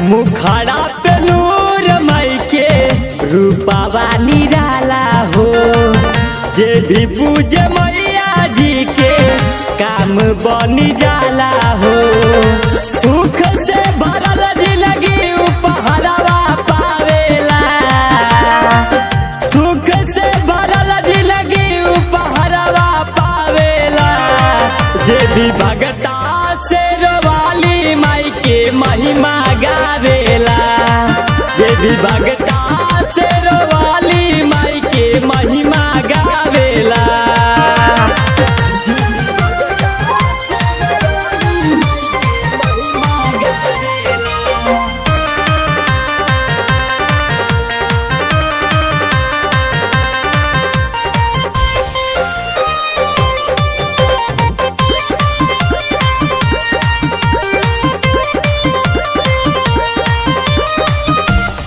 मुखड़ा पे नूर मई के रूपावा निराला हो। जे भी पूजे मैया जी के काम बनी जाला हो। सुख से भरल जिंदगी उपहारवा पावेला। सुख से भरल जिंदगी उपहारवा पावेला। जे भी भगता से रवाली माई के महिमा गावेला। जे भी भगता से रवाली माई के महिमा गावेला।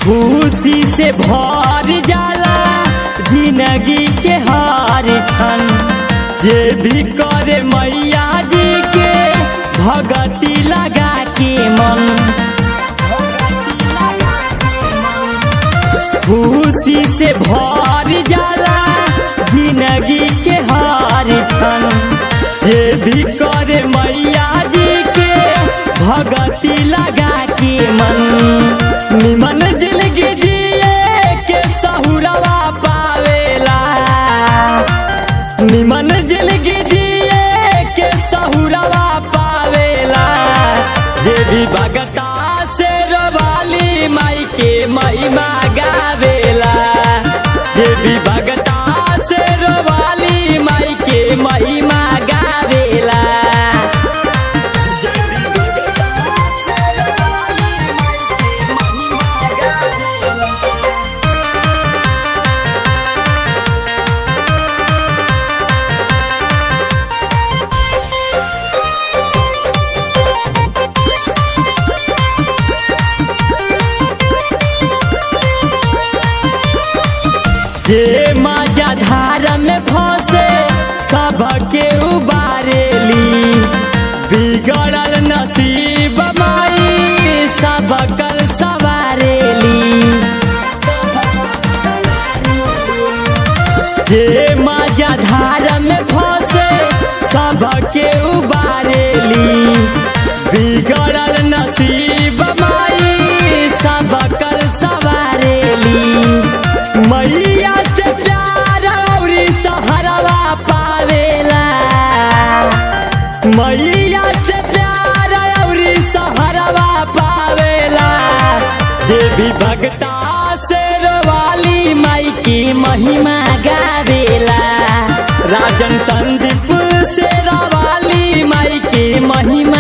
खुशी से भर जाला जिंदगी के हर क्षण। जे भी करे मैया जी के भगती लगा के मन। खुशी से भर जाला जिंदगी के हर क्षण। जे भी करे मैया जी के भगती लगा के मन। निमन जिंदगी जिए के सहुरवा पावेला। निमन जिंदगी जिए के सहुरवा पावेला। जे भी भगता से रवाली माई के महिमा गावेला। जे भी भगता से रवाली माई के महिमा गावेला। जे माजा धार में फंसे सबके उबारेली। बिगड़ल नसीब माई सबकर सवारेली। जे माजा धार में फंसे सबके उबारेली। बिगड़ल नसीब माई सबकर सवारेली। मैया से प्यार औरी सहारवा पावेला। मैया से प्यार औरी सहारवा पावेला। जे भी भगता से रवाली माई की महिमा गावेला। राजन संदीप से रवाली माई की महिमा